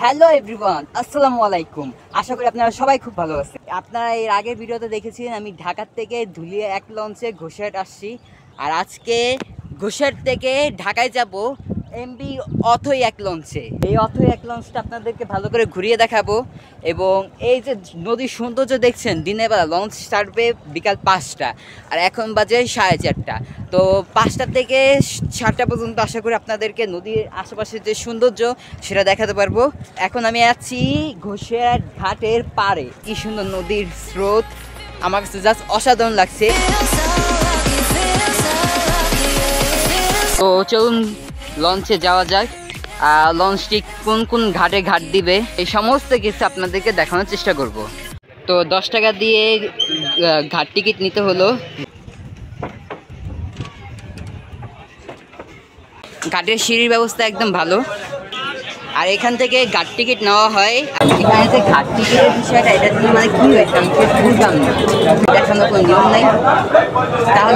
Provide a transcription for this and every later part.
Hello everyone, আসসালামু আলাইকুম। আশা করি আপনারা সবাই খুব ভালো আছেন। আপনারা এর আগের ভিডিওতে দেখেছিলেন আমি ঢাকার থেকে ধুলিয়া এক লঞ্চে ঘোষাট আসছি, আর আজকে ঘোষাট থেকে ঢাকায় যাব এমবি অথই এক লঞ্চে। এই অথই এক লঞ্চটা আপনাদেরকে ভালো করে ঘুরিয়ে দেখাবো, এবং এই যে নদীর সৌন্দর্য দেখছেন, দিনের বেলা লঞ্চ ছাড়বে বিকাল 5টা, আর এখন বাজে 4:30। তো 5টা থেকে 7টা পর্যন্ত আশা করি আপনাদেরকে নদীর আশেপাশের যে সৌন্দর্য সেটা দেখাতে পারবো। এখন আমি আছি ঘোষাট ঘাটের পাড়ে। কি সুন্দর নদীর স্রোত, আমার কাছে জাস্ট অসাধারণ লাগছে। তো চলুন লঞ্চে যাওয়া যাক। লঞ্চটি কোন কোন ঘাটে ঘাট দিবে এই সমস্ত কিছু আপনাদেরকে দেখানোর চেষ্টা করব। তো 10 টাকা দিয়ে ঘাট টিকিট নিতে হলো। ঘাটের সিঁড়ির ব্যবস্থা একদম ভালো, আর এখান থেকে ঘাট টিকিট নেওয়া হয়। এখানে যে ঘাট টিকিটের বিষয়টা, এটা জন্য মানে কী হয়েছে আমি বুঝলাম না, দেখানোর কোনো নিয়ম নেই। তাহলে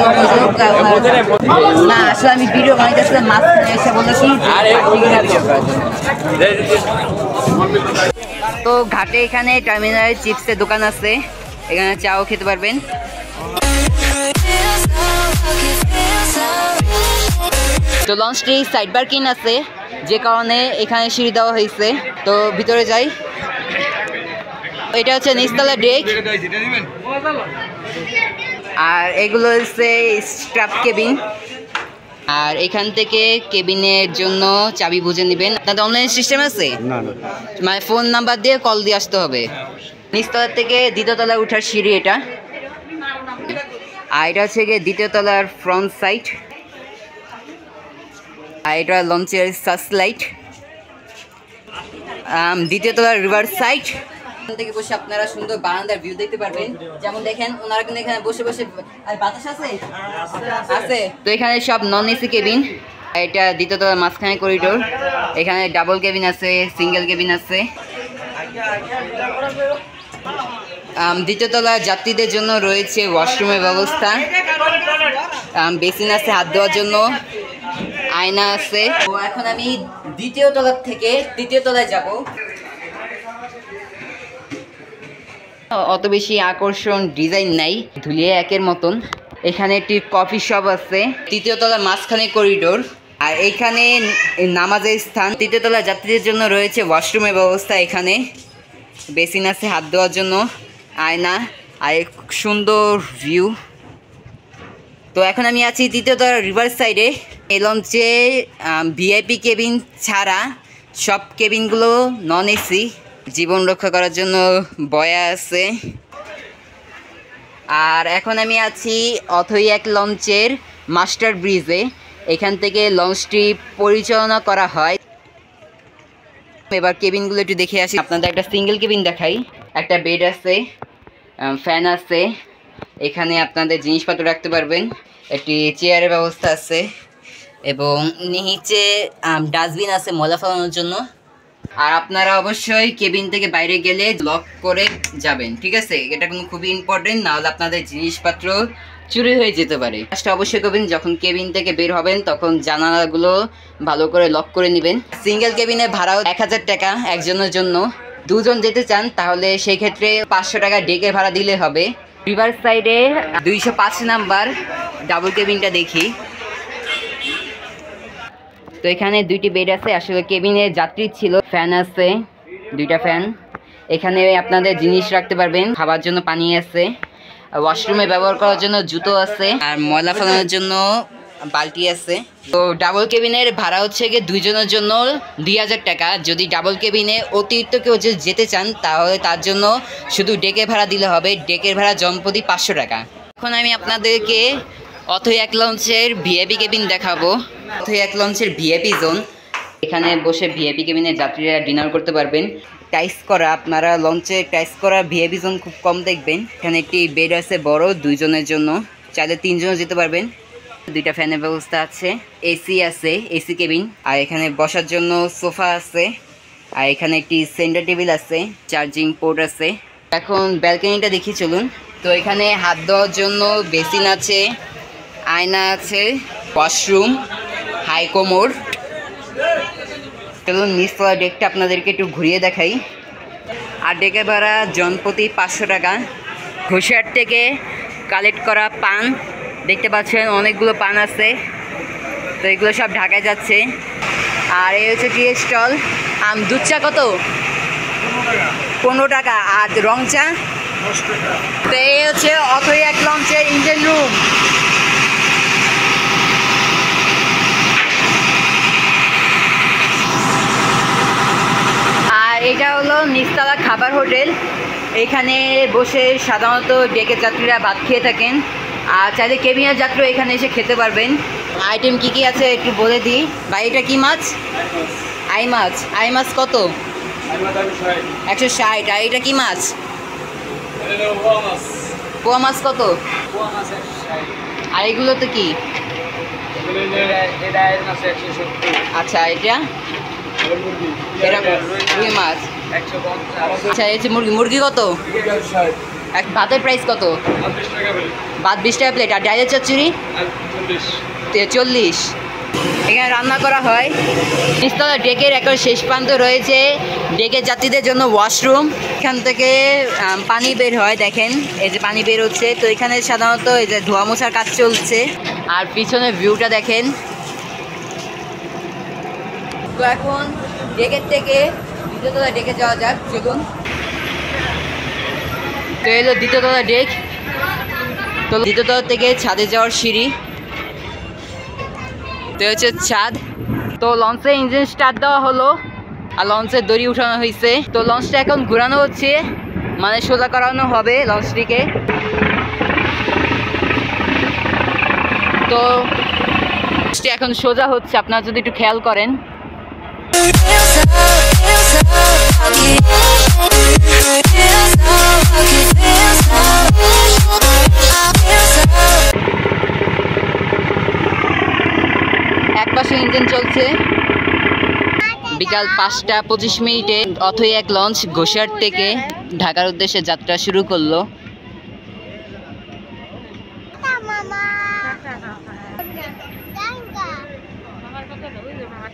না, আসলে আমি ভিডিও বানাইতেছিলাম, মাঝখানে এসে বললো কি তো ঘাটে এখানে টার্মিনালে চিপসের দোকান আছে, এখানে চাও খেতে পারবেন। তো লঞ্চটি সাইড পার্কিং আছে, যে কারণে এখানে সিঁড়ি দেওয়া হয়েছে। তো ভিতরে যাই। এটা হচ্ছে নিচতলা ডেক, আর এগুলো হচ্ছে স্টাফ কেবিন। আর এখান থেকে কেবিনের জন্য চাবি বুঝে নেবেন। আপনাদের অনলাইন সিস্টেম আছে? মানে ফোন নাম্বার দিয়ে কল দিয়ে আসতে হবে। নিচতলা থেকে দ্বিতীয় তলায় ওঠার সিঁড়ি এটা, আর এটা হচ্ছে গিয়ে দ্বিতীয় তলার ফ্রন্ট সাইড, আর এটা লঞ্চের সার্চ লাইট। দ্বিতীয় তলার রিভার সাইড। এখান থেকে বসে আপনারা সুন্দর বারান্দার ভিউ দেখতে পারবেন। যেমন দেখেন, ওনারা কিন্তু এখানে বসে বসে, আর বাতাস আছে আছে। তো এখানে সব নন এসি কেবিন। এটা দ্বিতীয় তলার মাঝখানে করিডোর, এখানে ডাবল কেবিন আছে, সিঙ্গেল কেবিন আছে। দ্বিতীয় তলার যাত্রীদের জন্য রয়েছে ওয়াশরুমের ব্যবস্থা, বেসিন আছে হাত ধোয়ার জন্য, আয়না আছে। তো এখন আমি দ্বিতীয় তলার থেকে তৃতীয় তলায় যাব। অত বেশি আকর্ষণ ডিজাইন নাই, ধুলিয়া একের মতন। এখানে একটি কফি শপ আছে, তৃতীয় তলার মাঝখানে করিডোর, আর এইখানে নামাজের স্থান। তৃতীয় তলার যাত্রীদের জন্য রয়েছে ওয়াশরুমের ব্যবস্থা, এখানে বেসিন আছে হাত ধোয়ার জন্য, আয়না, আর সুন্দর ভিউ। তো এখন আমি আছি তৃতীয় তলার রিভার সাইডে। এই লঞ্চে ভিআইপি কেবিন ছাড়া সব কেবিনগুলো নন এসি। জীবন রক্ষা করার জন্য বয়া আছে। আর এখন আমি আছি অথই এক লঞ্চের মাস্টার ব্রিজে। এখান থেকে লঞ্চটি পরিচালনা করা হয়। এবার কেবিনগুলো একটু দেখে আসি। আপনাদের একটা সিঙ্গেল কেবিন দেখাই। একটা বেড আছে, ফ্যান আছে, এখানে আপনাদের জিনিসপত্র রাখতে পারবেন, একটি চেয়ারের ব্যবস্থা আছে, এবং নিচে ডাস্টবিন আছে ময়লা ফেলানোর জন্য। আর আপনারা অবশ্যই কেবিন থেকে বাইরে গেলে লক করে যাবেন, ঠিক আছে? এটা কিন্তু খুবই ইম্পর্টেন্ট, নাহলে আপনাদের জিনিসপত্র চুরি হয়ে যেতে পারে। কাজটা অবশ্যই করবেন, যখন কেবিন থেকে বের হবেন তখন জানালাগুলো ভালো করে লক করে নেবেন। সিঙ্গেল কেবিনে ভাড়াও 1000 টাকা একজনের জন্য। দুজন যেতে চান তাহলে সেই ক্ষেত্রে 500 টাকা ডেকে ভাড়া দিলে হবে। রিভার সাইডে 205 নাম্বার ডাবল কেবিনটা দেখি। তো এখানে 2টি বেড আছে, আসলে কেবিনে যাত্রী ছিল। ফ্যান আছে, 2টা ফ্যান। এখানে আপনাদের জিনিস রাখতে পারবেন, খাবার জন্য পানি আছে, ওয়াশরুমে ব্যবহার করার জন্য জুতো আছে, আর ময়লা ফেলানোর জন্য বালতি আছে। তো ডাবল কেবিনের ভাড়া হচ্ছে গিয়ে 2 জনের জন্য 2000 টাকা। যদি ডাবল কেবিনে অতিরিক্ত কেউ যদি যেতে চান তাহলে তার জন্য শুধু ডেকে ভাড়া দিলে হবে। ডেকের ভাড়া জনপ্রতি 500 টাকা। এখন আমি আপনাদেরকে অথই এক লঞ্চের ভিআইপি কেবিন দেখাবো। অথই এক লঞ্চের ভিআইপি জোন, এখানে বসে ভিআইপি কেবিনের যাত্রীরা ডিনার করতে পারবেন। টাইস করা, আপনারা লঞ্চে টাইস করা ভিআইপি জোন খুব কম দেখবেন। এখানে একটি বেড আছে বড় 2 জনের জন্য, চাইলে 3 জনও যেতে পারবেন। 2টা ফ্যানের ব্যবস্থা আছে, এসি আছে, এসি কেবিন। আর এখানে বসার জন্য সোফা আছে, আর এখানে একটি সেন্টার টেবিল আছে, চার্জিং পোর্ট আছে। এখন ব্যালকনিটা দেখি চলুন। তো এখানে হাত ধোয়ার জন্য বেসিন আছে, আয়না আছে, ওয়াশরুম, হাই কোমোড। চলুন নিচতলা ডেকটা আপনাদেরকে একটু ঘুরিয়ে দেখাই। আর ডেকে ভাড়া জনপ্রতি 500 টাকা। ঘোষার থেকে কালেক্ট করা পান দেখতে পাচ্ছেন, অনেকগুলো পান আছে, তো এগুলো সব ঢাকায় যাচ্ছে। আর এই হচ্ছে টি স্টল। দুধ চা কত? 15 টাকা। আর রং চা 10 টাকা। তো এই হচ্ছে অথই এক লঞ্চের ইঞ্জিন রুম। আর এটা হলো নিচতলা খাবার হোটেল। এখানে বসে সাধারণত ডেকের যাত্রীরা ভাত খেয়ে থাকেন, আর চাইলে কেবিনের যাত্রী এখানে এসে খেতে পারবেন। আইটেম কি কি আছে একটু বলে দিই ভাই। এটা কি মাছ? I much. আই মাছ কত? 160। আর এটা কি মাছ? পোয়া মাছ কত? আর এগুলো তো কি? আচ্ছা, এটা রুই মাছ। আচ্ছা, এই যে মুরগি। মুরগি কত? ভাতের প্রাইস কত? ভাত 20 টাকা প্লেট। আর ডাইলের চচ্চড়ি 40। এখানে রান্না করা হয়। নিচতলা ডেকের একবার শেষ প্রান্ত রয়েছে ডেকের যাত্রীদের জন্য ওয়াশরুম। এখান থেকে পানি বের হয়, দেখেন এই যে পানি বের হচ্ছে। তো এখানে সাধারণত এই যে ধোয়া মোছার কাজ চলছে। আর পিছনে ভিউটা দেখেন। তো এখন ডেকের থেকে দ্বিতীয়তলা ডেকে যাওয়া যাক, চলুন। তো এলো দ্বিতীয়তলা ডেক। তো দ্বিতীয়তলা থেকে ছাদে যাওয়ার সিঁড়ি। তো হচ্ছে ছাদ। তো লঞ্চের ইঞ্জিন স্টার্ট দেওয়া হলো, আর লঞ্চের দড়ি উঠানো হয়েছে। তো লঞ্চটা এখন ঘোরানো হচ্ছে, মানে সোজা করানো হবে লঞ্চটিকে। তো এখন সোজা হচ্ছে, আপনারা যদি একটু খেয়াল করেন। একপাশে ইঞ্জিন চলছে। বিকাল 5টা 25 মিনিটে অথই এক লঞ্চ ঘোষার থেকে ঢাকার উদ্দেশ্যে যাত্রা শুরু করলো।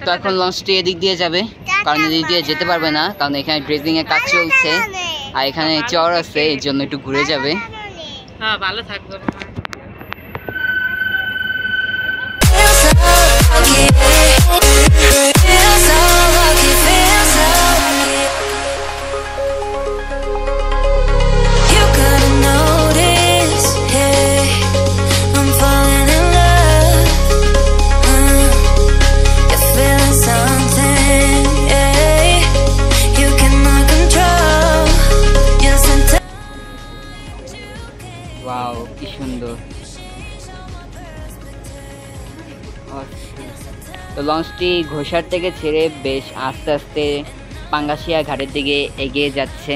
তো এখন লঞ্চটি এদিক দিয়ে যাবে, কারণ এদিক দিয়ে যেতে পারবে না, কারণ এখানে ড্রেজিং এর কাজ চলছে, আর এখানে চর আছে, এর জন্য একটু ঘুরে যাবে। হ্যাঁ, ভালো থাকবে। ওয়াও, কি সুন্দর। তো লঞ্চটি ঘোষার থেকে ছেড়ে বেশ আস্তে আস্তে পাঙ্গাসিয়া ঘাটের দিকে এগিয়ে যাচ্ছে।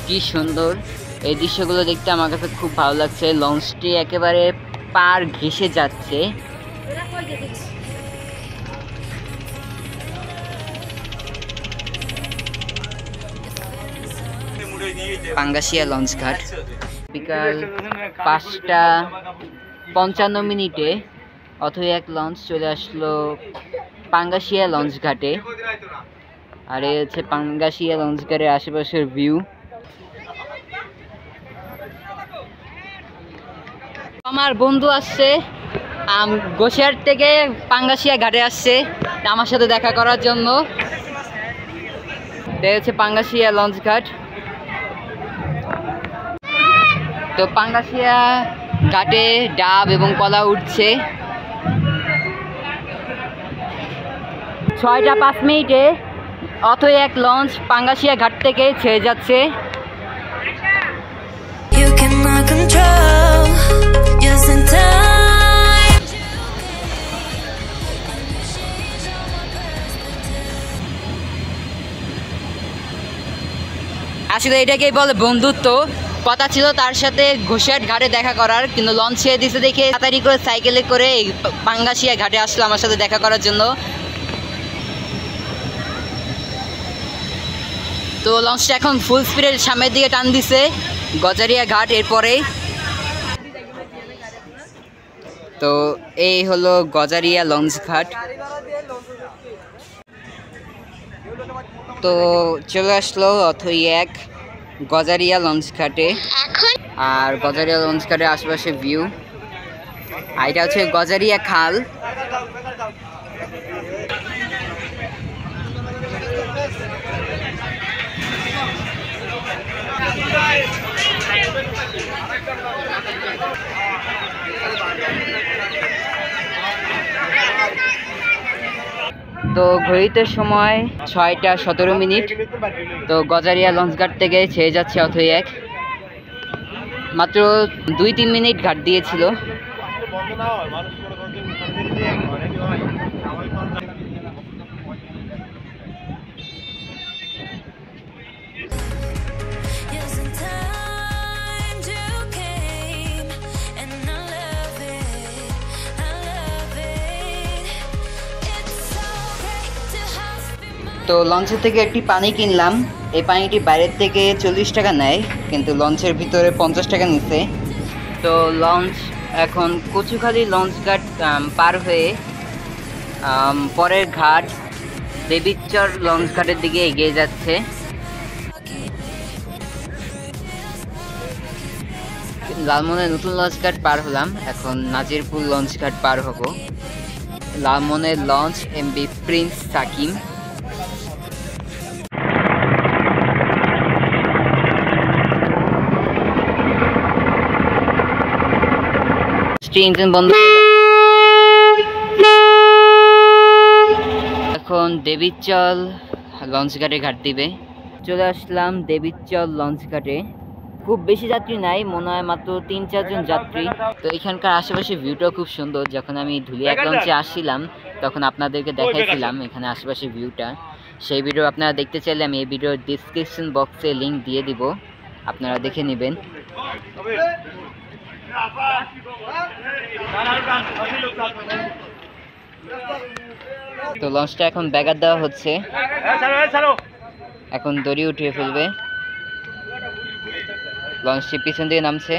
কি সুন্দর এই দৃশ্যগুলো দেখতে, আমার কাছে খুব ভালো লাগছে। লঞ্চটি একেবারে পার ঘেঁষে যাচ্ছে। পাঙ্গাসিয়া লঞ্চ ঘাট। বিকাল 5টা 55 মিনিটে অথই এক লঞ্চ চলে আসলো পাঙ্গাসিয়া লঞ্চ ঘাটে। আর এই হচ্ছে পাঙ্গাসিয়া লঞ্চ ঘাটের আশেপাশের ভিউ। আমার বন্ধু আসছে গোসাইর থেকে পাঙ্গাসিয়া ঘাটে আসছে আমার সাথে দেখা করার জন্য। এই হচ্ছে পাঙ্গাসিয়া লঞ্চ ঘাট। তো পাঙ্গাসিয়া ঘাটে ডাব এবং কলা উঠছে। 6:05 অথই এক লঞ্চ পাঙ্গাসিয়া ঘাট থেকে ছেড়ে যাচ্ছে। আসলে এটাকেই বলে বন্ধুত্ব। কথা ছিল তার সাথে ঘোষাট ঘাটে দেখা করার, কিন্তু লঞ্চ ছেড়ে দিতে দেখে তাড়াতাড়ি করে সাইকেলে করে পাঙ্গাসিয়া ঘাটে আসলো আমার সাথে দেখা করার জন্য। তো লঞ্চটা এখন ফুল স্পিডের সামনের দিকে টান দিছে গজারিয়া ঘাট এরপরে। তো এই হলো গজারিয়া লঞ্চ ঘাট। তো চলে আসলো অথই এক গজারিয়া লঞ্চ ঘাটে। আর গজারিয়া লঞ্চ ঘাটের আশেপাশে ভিউ, আর এটা হচ্ছে গজারিয়া খাল। তো ঘড়িতে সময় 6:17। তো গজারিয়া লঞ্চ ঘাট থেকে ছেড়ে যাচ্ছে অথই এক। মাত্র 2-3 মিনিট ঘাট দিয়েছিল। তো লঞ্চের থেকে একটি পানি কিনলাম। এই পানিটি বাইরের থেকে 40 টাকা নেয়, কিন্তু লঞ্চের ভিতরে 50 টাকা নিচ্ছে। তো লঞ্চ এখন কচুখালী লঞ্চ ঘাট পার হয়ে পরের ঘাট দেবীচর লঞ্চ ঘাটের দিকে এগিয়ে যাচ্ছে। লালমনের নতুন লঞ্চ ঘাট পার হলাম, এখন নাজিরপুর লঞ্চ ঘাট পার হব। লালমনের লঞ্চ এমবি প্রিন্স সাকিম। ইঞ্জিন বন্ধ। এখন দেবীচল লঞ্চ ঘাটে ঘাট দিবে। চলে আসলাম দেবীচল লঞ্চ ঘাটে। খুব বেশি যাত্রী নাই, মনে হয় মাত্র 3-4 জন যাত্রী। তো এখানকার আশেপাশে ভিউটাও খুব সুন্দর। যখন আমি ধুলিয়া লঞ্চে আসছিলাম তখন আপনাদেরকে দেখাইছিলাম এখানে আশেপাশে ভিউটা। সেই ভিডিও আপনারা দেখতে চাইলে আমি এই ভিডিওর ডিসক্রিপশন বক্সে লিঙ্ক দিয়ে দিব, আপনারা দেখে নেবেন। তো লঞ্চটা এখন ব্যাগার দেওয়া হচ্ছে, এখন দড়ি উঠিয়ে ফেলবে। লঞ্চটি পিছন দিয়ে নামছে।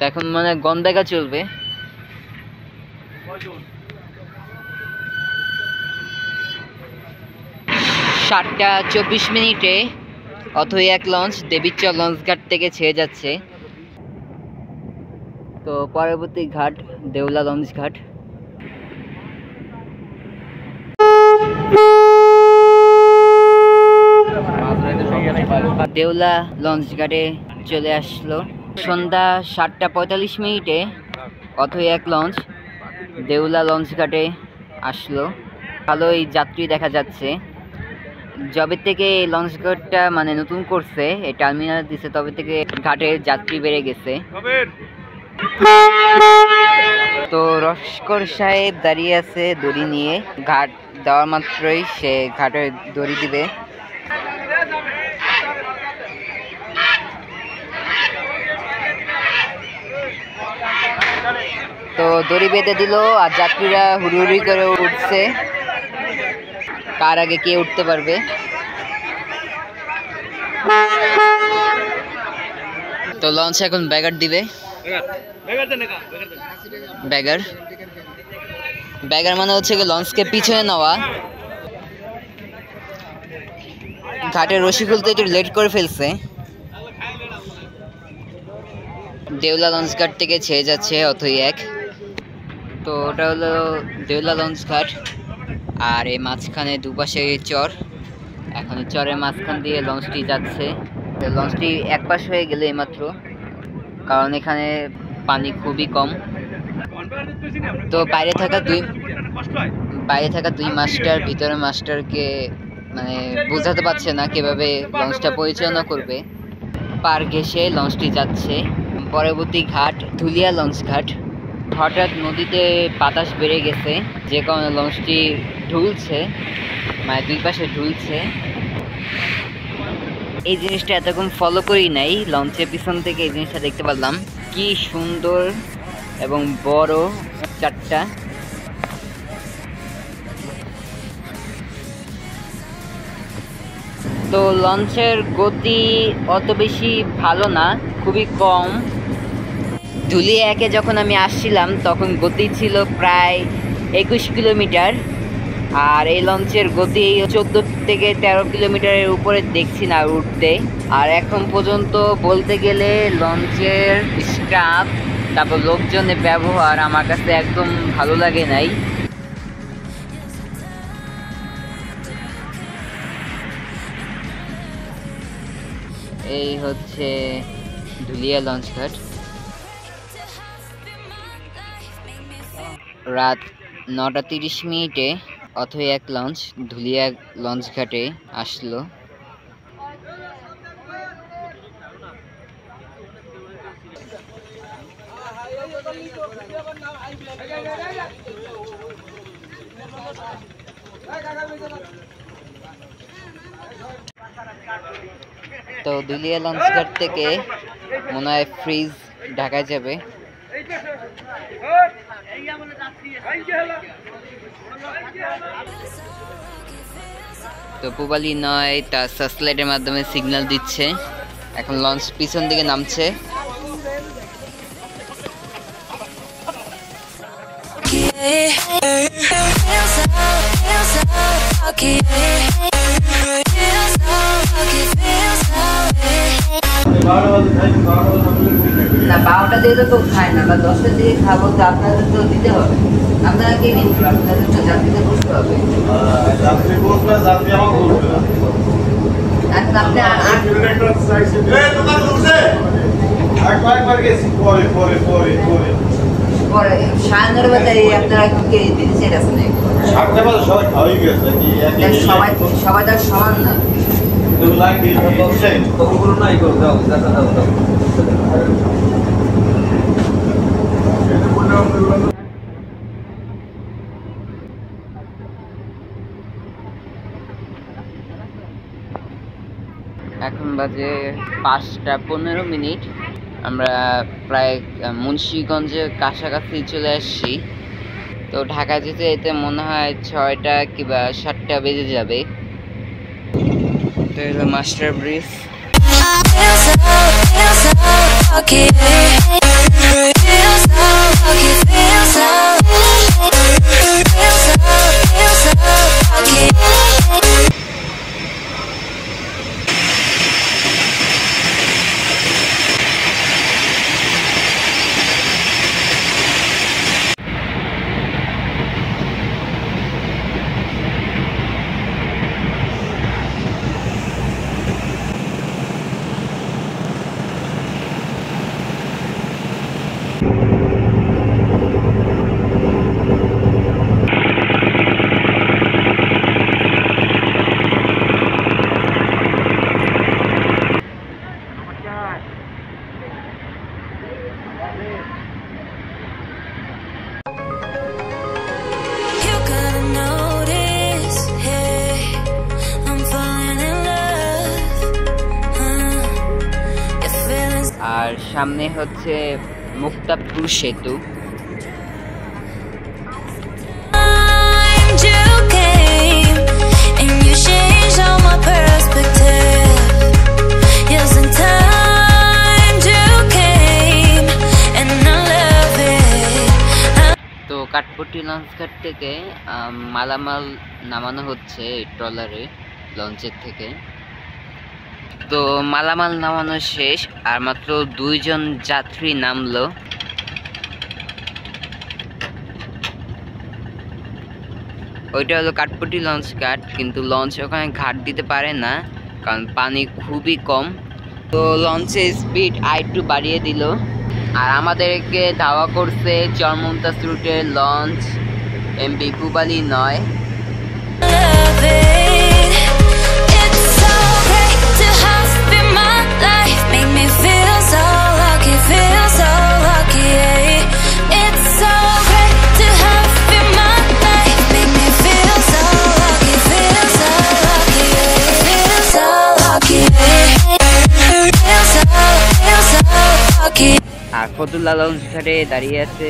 এখন মানে গন্দাগা চলবে। সাতটা 24 মিনিটে অথই এক লঞ্চ দেবীচর লঞ্চ ঘাট থেকে ছেড়ে যাচ্ছে। তো পরবর্তী ঘাট দেউলা লঞ্চ ঘাট। দেউলা লঞ্চ ঘাটে চলে আসলো। সন্ধ্যা 7:45 মিনিটে অথই এক লঞ্চ দেউলা লঞ্চ ঘাটে আসলো। ভালোই যাত্রী দেখা যাচ্ছে। যবে থেকে এই লঞ্চ ঘাটটা মানে নতুন করছে, এই টার্মিনাল দিছে, তবে থেকে ঘাটের যাত্রী বেড়ে গেছে। তো রস্কর সাহেব দাঁড়িয়ে আছে দড়ি নিয়ে। ঘাট দেওয়ার মাত্রই সে ঘাটের দড়ি দিবে। তো দড়ি বেঁধে দিল আর যাত্রীরা হুড়ুহুড়ি করে উঠছে, কার আগে কে উঠতে পারবে। তো লঞ্চ এখন ব্যাগার দিবে। ব্যাগার ব্যাগার মানে হচ্ছে কি লঞ্চকে পিছনে নেওয়া। ঘাটের রশি খুলতে একটু লেট করে ফেলছে। দেউলা লঞ্চ ঘাট থেকে ছেড়ে যাচ্ছে অথই এক। তো ওটা হলো দেউলা লঞ্চ ঘাট, আর এই মাঝখানে দুপাশে চর। এখন চরের মাঝখান দিয়ে লঞ্চটি যাচ্ছে। লঞ্চটি এক পাশ হয়ে গেলে এইমাত্র, কারণ এখানে পানি খুবই কম। তো বাইরে থাকা বাইরে থাকা দুই মাস্টার ভিতরে মাস্টারকে মানে বোঝাতে পারছে না কিভাবে লঞ্চটা পরিচালনা করবে। পার ঘেঁষে লঞ্চটি যাচ্ছে। পরবর্তী ঘাট ধুলিয়া লঞ্চ ঘাট। হঠাৎ নদীতে বাতাস বেড়ে গেছে, যে কারণে লঞ্চটি ঢুলছে, মানে দুই পাশে ঢুলছে। এই জিনিসটা এতক্ষণ ফলো করি নাই, লঞ্চের পিছন থেকে এই জিনিসটা দেখতে পারলাম। কি সুন্দর এবং বড় চারটা। তো লঞ্চের গতি অত বেশি ভালো না, খুবই কম। ধুলিয়া একে যখন আমি আসছিলাম তখন গতি ছিল প্রায় 21 কিলোমিটার, আর এই লঞ্চের গতি 14 থেকে 13 কিলোমিটারের উপরে দেখছি না উঠতে। আর এখন পর্যন্ত বলতে গেলে লঞ্চের স্টাফ, তারপর লোকজনের ব্যবহার আমার কাছে একদম ভালো লাগে নাই। এই হচ্ছে ধুলিয়া লঞ্চ ঘাট। রাত 9:30 অথই এক লঞ্চ ধুলিয়া লঞ্চ ঘাটে আসলো। তো ধুলিয়া লঞ্চ ঘাট থেকে মনে হয় ফ্রিজ ঢাকায় যাবে। তো পুবালি নয় তার সার্চলাইটের মাধ্যমে সিগন্যাল দিচ্ছে। এখন লঞ্চ পিছন দিকে নামছে। না 12টা দিয়ে তো খায় না, বা 10টার দিকে খাবো, তো আপনাদের তো দিতে হবে। আপনারা কে নিন, আপনাদের তো যাত্রীতে বসতে হবে। এখন আপনি পরে 9:30 বাজে আপনারা কে দিতে চাইছেন? সবাই তার সমান না। এখন বাজে 5:15। আমরা প্রায় মুন্সিগঞ্জের কাছাকাছি চলে আসছি। তো ঢাকা যেতে যেতে মনে হয় 6টা কিংবা 7টা বেজে যাবে। তো হলো মাস্টার ব্রিজ। আর সামনে হচ্ছে মুক্তাপুর সেতু। তো কাঠপট্টি লঞ্চ ঘাট থেকে মালামাল নামানো হচ্ছে ট্রলারে লঞ্চের থেকে। তো মালামাল নামানো শেষ, আর মাত্র 2 জন যাত্রী নামলো। ওইটা হলো কাঠপট্টি লঞ্চ ঘাট, কিন্তু লঞ্চ ওখানে ঘাট দিতে পারে না কারণ পানি খুবই কম। তো লঞ্চের স্পিড আরেকটু বাড়িয়ে দিল, আর আমাদেরকে ধাওয়া করছে চরমন্তাস রুটের লঞ্চ এমবি পুবালি 9। আর ফতুল্লা লঞ্চ ঘাটে দাঁড়িয়ে আছে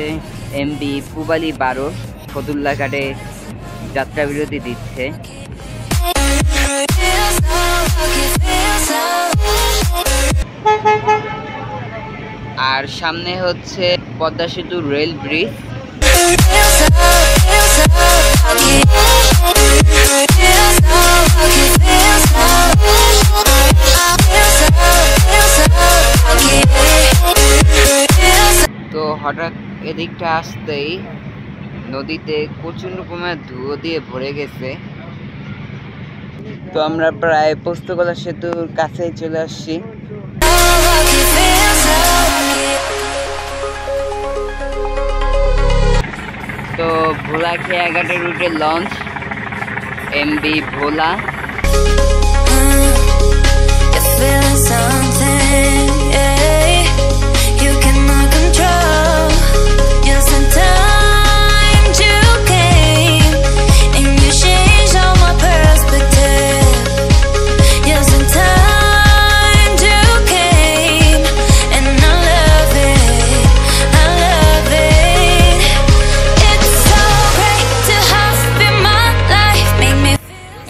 এমবি পুবালি 12। ফতুল্লা ঘাটে যাত্রা বিরতি দিচ্ছে। আর সামনে হচ্ছে পদ্মা সেতু রেল ব্রিজ। তো হঠাৎ এদিকটা আসতেই নদীতে প্রচুর রকমের ধুয়ো দিয়ে ভরে গেছে। তো আমরা প্রায় পোস্তগোলা সেতুর কাছেই চলে আসছি। তো ভোলা খেয়াঘাটের রুটে লঞ্চ এমবি ভোলা।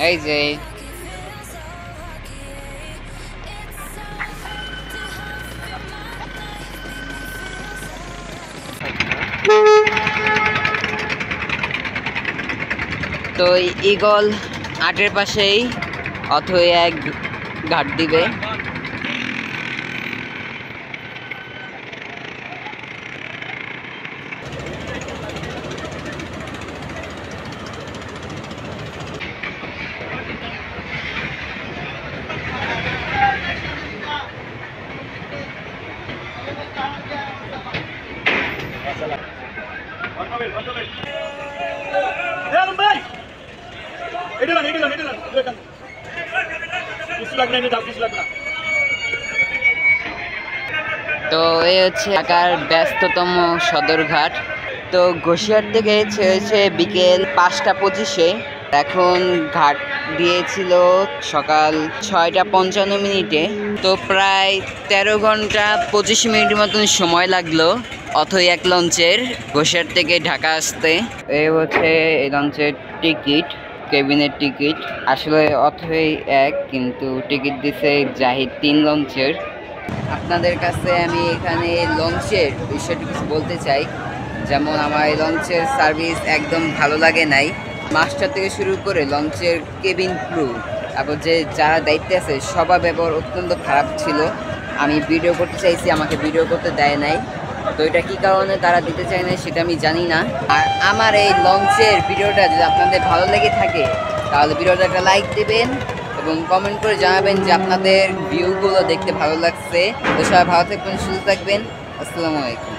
এই যে তো ঈগল 8-এর পাশেই অথই এক ঘাট দিবে। তো এই হচ্ছে ঢাকার ব্যস্ততম সদরঘাট। তো ঘোষিয়ার থেকে ছেড়েছে বিকেল 5টা 25-এ। এখন ঘাট দিয়েছিল সকাল 6টা 55 মিনিটে। তো প্রায় 13 ঘন্টা 25 মিনিটের মতন সময় লাগলো অথই এক লঞ্চের ঘোষিয়ার থেকে ঢাকা আসতে। এই হচ্ছে এই লঞ্চের টিকিট, কেবিনের টিকিট। আসলে অথই এক, কিন্তু টিকিট দিছে জাহিদ 3 লঞ্চের। আপনাদের কাছে আমি এখানে লঞ্চের বিষয়টি কিছু বলতে চাই। যেমন আমার এই লঞ্চের সার্ভিস একদম ভালো লাগে নাই। মাস্টার থেকে শুরু করে লঞ্চের কেবিন ক্রু, তারপর যে যারা দায়িত্বে আছে সবার ব্যবহার অত্যন্ত খারাপ ছিল। আমি ভিডিও করতে চাইছি, আমাকে ভিডিও করতে দেয় নাই। তো এটা কী কারণে তারা দিতে চায় না সেটা আমি জানি না। আর আমার এই লঞ্চের ভিডিওটা যদি আপনাদের ভালো লেগে থাকে তাহলে ভিডিওটা একটা লাইক দেবেন এবং কমেন্ট করে জানাবেন যে আপনাদের ভিউগুলো দেখতে ভালো লাগছে। তো সবাই ভালো থাকবেন, সুস্থ থাকবেন। আসসালামু আলাইকুম।